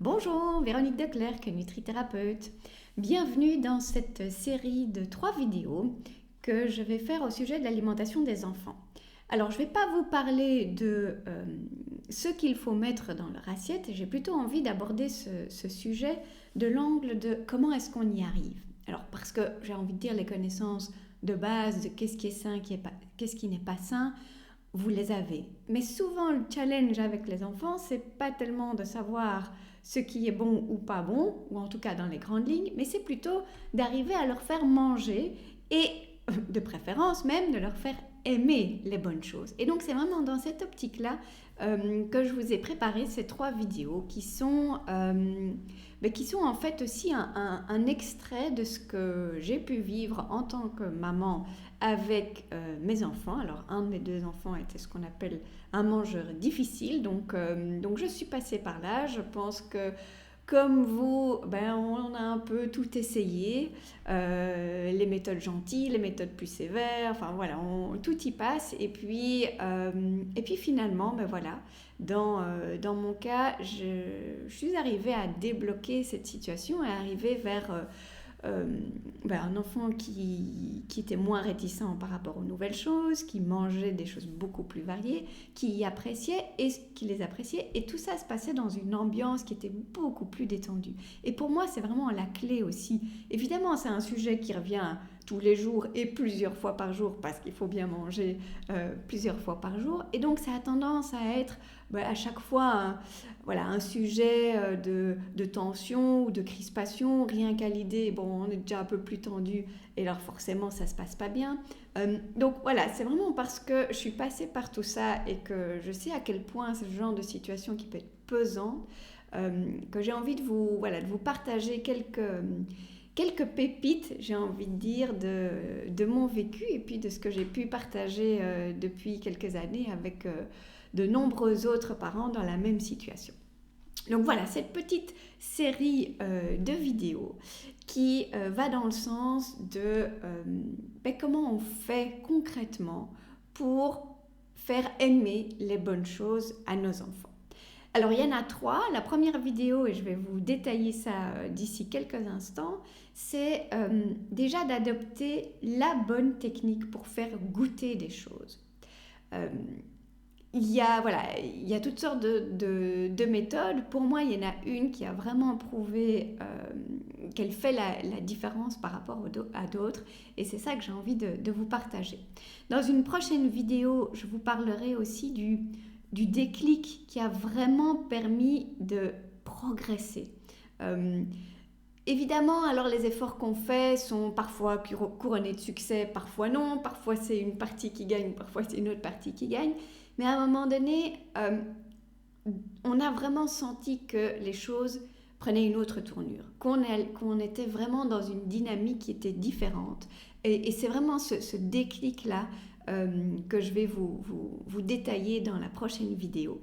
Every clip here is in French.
Bonjour, Véronique Declercq, nutrithérapeute. Bienvenue dans cette série de 3 vidéos que je vais faire au sujet de l'alimentation des enfants. Alors, je ne vais pas vous parler de ce qu'il faut mettre dans leur assiette, j'ai plutôt envie d'aborder ce sujet de l'angle de comment est-ce qu'on y arrive. Alors, parce que j'ai envie de dire les connaissances de base de qu'est-ce qui est sain, qu'est-ce qui n'est pas sain, vous les avez. Mais souvent, le challenge avec les enfants, c'est pas tellement de savoir ce qui est bon ou pas bon, ou en tout cas dans les grandes lignes, mais c'est plutôt d'arriver à leur faire manger et de préférence même de leur faire aimer les bonnes choses. Et donc c'est vraiment dans cette optique-là que je vous ai préparé ces 3 vidéos qui sont en fait aussi un extrait de ce que j'ai pu vivre en tant que maman avec mes enfants. Alors un de mes 2 enfants était ce qu'on appelle un mangeur difficile, donc je suis passée par là. Je pense que comme vous, on a un peu tout essayé, les méthodes gentilles, les méthodes plus sévères, enfin voilà, tout y passe. Et puis finalement, dans mon cas, je suis arrivée à débloquer cette situation et arriver vers un enfant qui était moins réticent par rapport aux nouvelles choses, qui mangeait des choses beaucoup plus variées, qui les appréciait, et tout ça se passait dans une ambiance qui était beaucoup plus détendue. Et pour moi, c'est vraiment la clé aussi. Évidemment, c'est un sujet qui revient tous les jours et plusieurs fois par jour, parce qu'il faut bien manger plusieurs fois par jour, et donc ça a tendance à être à chaque fois un sujet de tension ou de crispation, rien qu'à l'idée, on est déjà un peu plus tendu et alors forcément ça se passe pas bien. Donc voilà, c'est vraiment parce que je suis passée par tout ça et que je sais à quel point c'est ce genre de situation qui peut être pesante, que j'ai envie de vous partager quelques pépites, j'ai envie de dire, de mon vécu et puis de ce que j'ai pu partager depuis quelques années avec de nombreux autres parents dans la même situation. Donc voilà, cette petite série de vidéos qui va dans le sens de comment on fait concrètement pour faire aimer les bonnes choses à nos enfants. Alors il y en a 3. La première vidéo, et je vais vous détailler ça d'ici quelques instants, c'est déjà d'adopter la bonne technique pour faire goûter des choses. Il y a toutes sortes de méthodes. Pour moi, il y en a une qui a vraiment prouvé qu'elle fait la différence par rapport à d'autres. Et c'est ça que j'ai envie de vous partager. Dans une prochaine vidéo, je vous parlerai aussi du déclic qui a vraiment permis de progresser. Évidemment, alors les efforts qu'on fait sont parfois couronnés de succès, parfois non, parfois c'est une partie qui gagne, parfois c'est une autre partie qui gagne. Mais à un moment donné, on a vraiment senti que les choses prenaient une autre tournure, qu'on était vraiment dans une dynamique qui était différente. Et c'est vraiment ce déclic-là que je vais vous détailler dans la prochaine vidéo.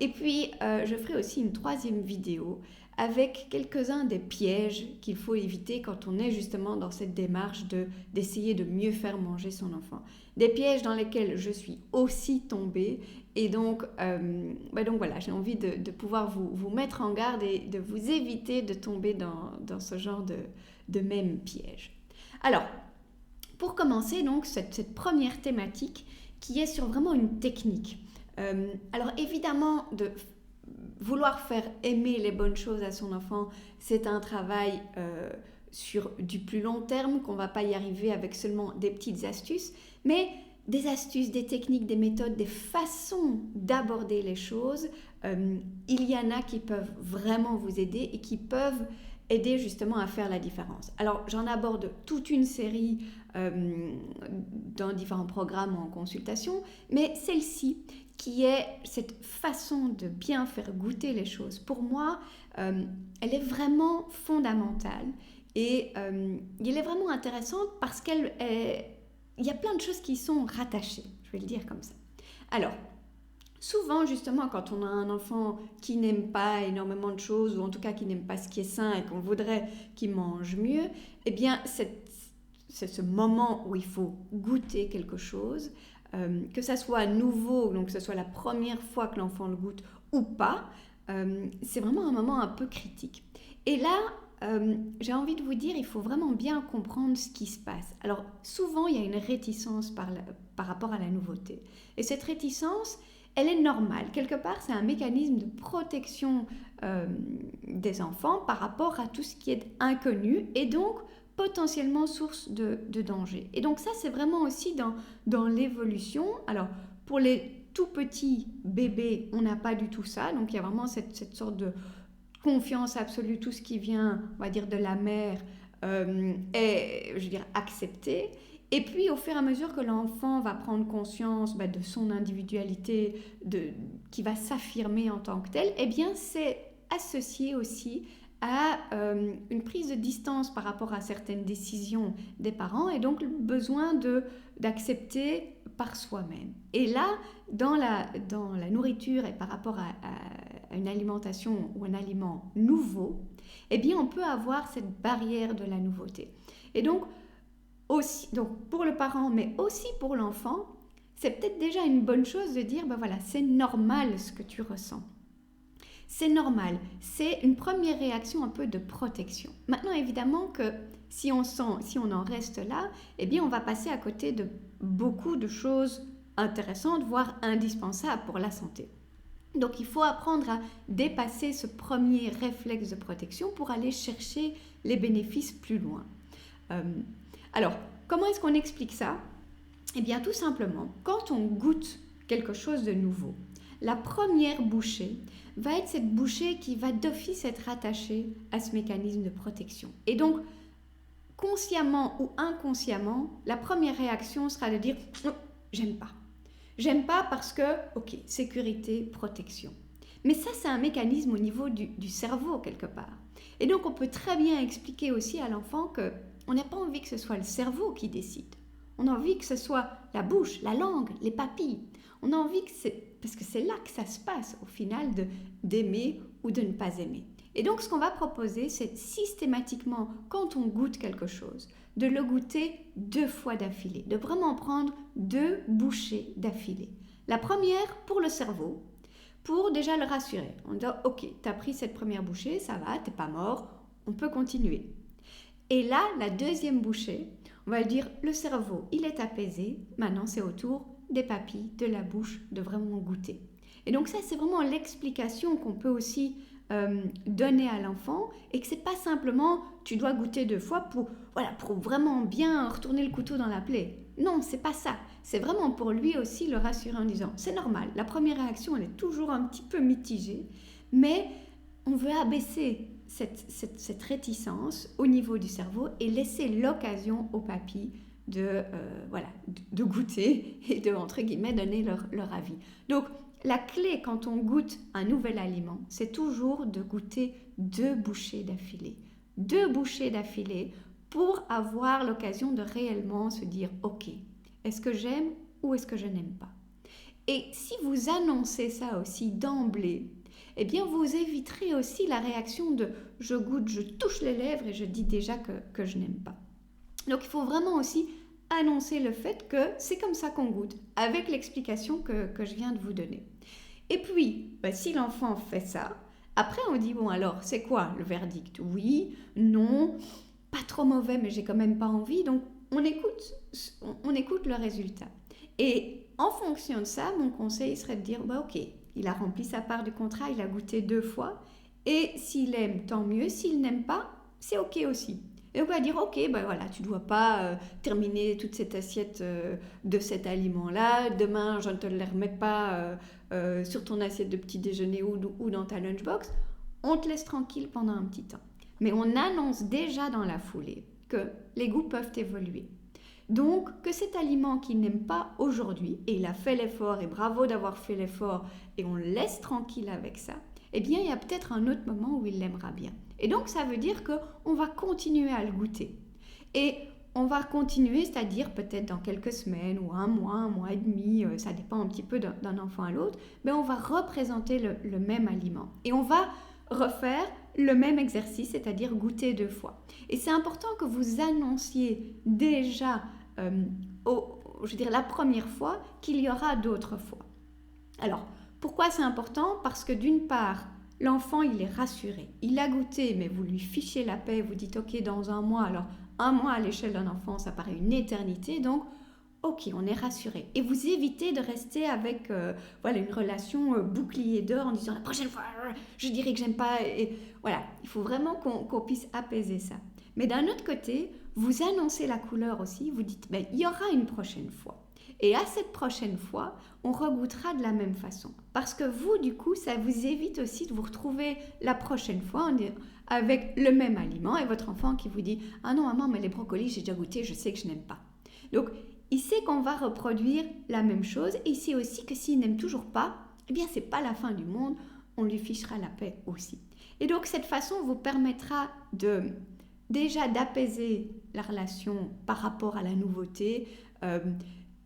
Et puis, je ferai aussi une 3e vidéo avec quelques-uns des pièges qu'il faut éviter quand on est justement dans cette démarche d'essayer de mieux faire manger son enfant. Des pièges dans lesquels je suis aussi tombée et donc voilà, j'ai envie de pouvoir vous mettre en garde et de vous éviter de tomber dans ce genre de même piège. Alors, pour commencer donc cette première thématique qui est sur vraiment une technique. Alors évidemment, de vouloir faire aimer les bonnes choses à son enfant, c'est un travail sur du plus long terme, qu'on ne va pas y arriver avec seulement des petites astuces, mais des astuces, des techniques, des méthodes, des façons d'aborder les choses, il y en a qui peuvent vraiment vous aider et qui peuvent aider justement à faire la différence. Alors j'en aborde toute une série dans différents programmes en consultation, mais celle-ci qui est cette façon de bien faire goûter les choses, pour moi, elle est vraiment fondamentale et elle est vraiment intéressante parce qu'il y a plein de choses qui sont rattachées, je vais le dire comme ça. Alors, souvent, justement, quand on a un enfant qui n'aime pas énormément de choses, ou en tout cas qui n'aime pas ce qui est sain et qu'on voudrait qu'il mange mieux, eh bien, c'est ce moment où il faut goûter quelque chose, que ça soit nouveau, donc que ce soit la première fois que l'enfant le goûte ou pas. c'est vraiment un moment un peu critique. Et là, j'ai envie de vous dire, il faut vraiment bien comprendre ce qui se passe. Alors, souvent, il y a une réticence par rapport à la nouveauté. Et cette réticence, elle est normale. Quelque part, c'est un mécanisme de protection des enfants par rapport à tout ce qui est inconnu et donc potentiellement source de danger. Et donc ça, c'est vraiment aussi dans l'évolution. Alors, pour les tout petits bébés, on n'a pas du tout ça. Donc, il y a vraiment cette sorte de confiance absolue. Tout ce qui vient, on va dire, de la mère est, je veux dire, accepté. Et puis, au fur et à mesure que l'enfant va prendre conscience de son individualité, qui va s'affirmer en tant que tel, eh bien, c'est associé aussi à une prise de distance par rapport à certaines décisions des parents et donc le besoin d'accepter par soi-même. Et là, dans la nourriture et par rapport à une alimentation ou un aliment nouveau, eh bien, on peut avoir cette barrière de la nouveauté. Et donc pour le parent, mais aussi pour l'enfant, c'est peut-être déjà une bonne chose de dire, voilà, c'est normal ce que tu ressens. C'est normal, c'est une première réaction un peu de protection. Maintenant, évidemment que si on en reste là, eh bien, on va passer à côté de beaucoup de choses intéressantes, voire indispensables pour la santé. Donc, il faut apprendre à dépasser ce premier réflexe de protection pour aller chercher les bénéfices plus loin. Alors, comment est-ce qu'on explique ça ? Eh bien, tout simplement, quand on goûte quelque chose de nouveau, la première bouchée va être cette bouchée qui va d'office être attachée à ce mécanisme de protection. Et donc, consciemment ou inconsciemment, la première réaction sera de dire « j'aime pas ». J'aime pas parce que, ok, sécurité, protection. Mais ça, c'est un mécanisme au niveau du cerveau quelque part. Et donc, on peut très bien expliquer aussi à l'enfant qu'on n'a pas envie que ce soit le cerveau qui décide. On a envie que ce soit la bouche, la langue, les papilles. On a envie parce que c'est là que ça se passe au final d'aimer ou de ne pas aimer. Et donc ce qu'on va proposer, c'est systématiquement, quand on goûte quelque chose, de le goûter 2 fois d'affilée, de vraiment prendre 2 bouchées d'affilée. La première pour le cerveau, pour déjà le rassurer. On dit ok, tu as pris cette première bouchée, ça va, t'es pas mort, on peut continuer. Et là, la deuxième bouchée, on va dire le cerveau, il est apaisé, maintenant c'est au tour des papilles, de la bouche, de vraiment goûter. Et donc ça, c'est vraiment l'explication qu'on peut aussi donner à l'enfant et que c'est pas simplement tu dois goûter 2 fois pour vraiment bien retourner le couteau dans la plaie. Non, c'est pas ça. C'est vraiment pour lui aussi le rassurer en disant c'est normal, la première réaction elle est toujours un petit peu mitigée, mais on veut abaisser cette réticence au niveau du cerveau et laisser l'occasion aux papilles de goûter et de, entre guillemets, donner leur avis. Donc, la clé quand on goûte un nouvel aliment, c'est toujours de goûter 2 bouchées d'affilée. 2 bouchées d'affilée pour avoir l'occasion de réellement se dire « Ok, est-ce que j'aime ou est-ce que je n'aime pas ?» Et si vous annoncez ça aussi d'emblée, eh bien vous éviterez aussi la réaction de « je goûte, je touche les lèvres et je dis déjà que je n'aime pas ». Donc il faut vraiment aussi annoncer le fait que c'est comme ça qu'on goûte, avec l'explication que je viens de vous donner. Et puis, si l'enfant fait ça, après on dit, bon alors, c'est quoi le verdict ? Oui, non, pas trop mauvais, mais j'ai quand même pas envie. Donc, on écoute le résultat. Et en fonction de ça, mon conseil serait de dire, ok, il a rempli sa part du contrat, il a goûté 2 fois, et s'il aime, tant mieux. S'il n'aime pas, c'est ok aussi. Et on va dire, ok, tu ne dois pas terminer toute cette assiette de cet aliment-là. Demain, je ne te le remets pas sur ton assiette de petit déjeuner ou dans ta lunchbox. On te laisse tranquille pendant un petit temps. Mais on annonce déjà dans la foulée que les goûts peuvent évoluer. Donc, que cet aliment qu'il n'aime pas aujourd'hui, et il a fait l'effort, et bravo d'avoir fait l'effort, et on le laisse tranquille avec ça, eh bien, il y a peut-être un autre moment où il l'aimera bien. Et donc, ça veut dire qu'on va continuer à le goûter. Et on va continuer, c'est-à-dire peut-être dans quelques semaines ou un mois et demi, ça dépend un petit peu d'un enfant à l'autre, mais on va représenter le même aliment. Et on va refaire le même exercice, c'est-à-dire goûter 2 fois. Et c'est important que vous annonciez déjà, la première fois, qu'il y aura d'autres fois. Alors, pourquoi c'est important ? Parce que d'une part, l'enfant, il est rassuré. Il a goûté, mais vous lui fichez la paix, vous dites, ok, dans un mois, alors un mois à l'échelle d'un enfant, ça paraît une éternité, donc ok, on est rassuré. Et vous évitez de rester avec voilà, une relation bouclier d'or en disant la prochaine fois, je dirais que j'aime pas. Et voilà, il faut vraiment qu'on puisse apaiser ça. Mais d'un autre côté, vous annoncez la couleur aussi, vous dites, ben, il y aura une prochaine fois. Et à cette prochaine fois, on regoutera de la même façon. Parce que vous, du coup, ça vous évite aussi de vous retrouver la prochaine fois avec le même aliment et votre enfant qui vous dit, ah non maman, mais les brocolis, j'ai déjà goûté, je sais que je n'aime pas. Donc, il sait qu'on va reproduire la même chose et il sait aussi que s'il n'aime toujours pas, eh bien, c'est pas la fin du monde, on lui fichera la paix aussi. Et donc, cette façon vous permettra déjà d'apaiser la relation par rapport à la nouveauté,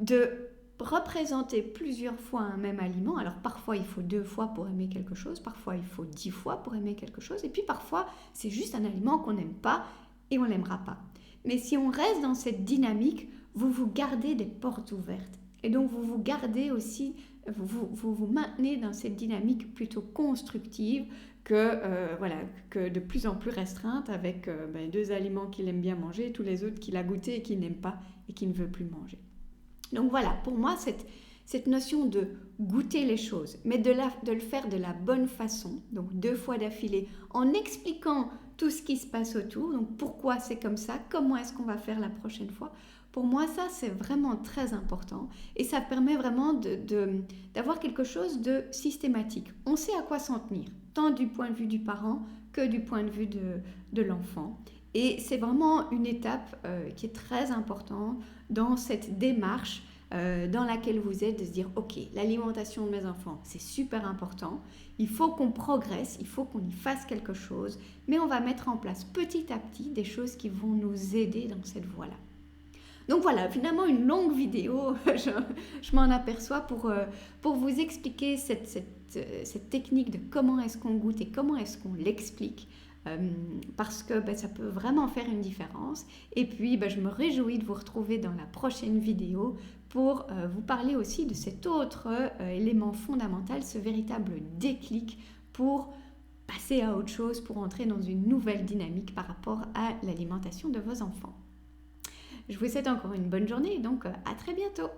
de représenter plusieurs fois un même aliment. Alors parfois il faut 2 fois pour aimer quelque chose, parfois il faut 10 fois pour aimer quelque chose, et puis parfois c'est juste un aliment qu'on n'aime pas et on ne l'aimera pas. Mais si on reste dans cette dynamique, vous vous gardez des portes ouvertes. Et donc vous vous gardez aussi, vous maintenez dans cette dynamique plutôt constructive que de plus en plus restreinte avec 2 aliments qu'il aime bien manger et tous les autres qu'il a goûté et qu'il n'aime pas et qu'il ne veut plus manger. Donc voilà, pour moi, cette notion de goûter les choses, mais de le faire de la bonne façon, donc 2 fois d'affilée, en expliquant tout ce qui se passe autour, donc pourquoi c'est comme ça, comment est-ce qu'on va faire la prochaine fois. Pour moi, ça, c'est vraiment très important et ça permet vraiment d'avoir quelque chose de systématique. On sait à quoi s'en tenir, tant du point de vue du parent que du point de vue de l'enfant. Et c'est vraiment une étape qui est très importante dans cette démarche dans laquelle vous êtes, de se dire ok, l'alimentation de mes enfants, c'est super important, il faut qu'on progresse, il faut qu'on y fasse quelque chose, mais on va mettre en place petit à petit des choses qui vont nous aider dans cette voie-là. Donc voilà, finalement une longue vidéo, je m'en aperçois pour vous expliquer cette technique de comment est-ce qu'on goûte et comment est-ce qu'on l'explique. Parce que ça peut vraiment faire une différence. Et puis je me réjouis de vous retrouver dans la prochaine vidéo pour vous parler aussi de cet autre élément fondamental, ce véritable déclic pour passer à autre chose, pour entrer dans une nouvelle dynamique par rapport à l'alimentation de vos enfants. Je vous souhaite encore une bonne journée et donc à très bientôt.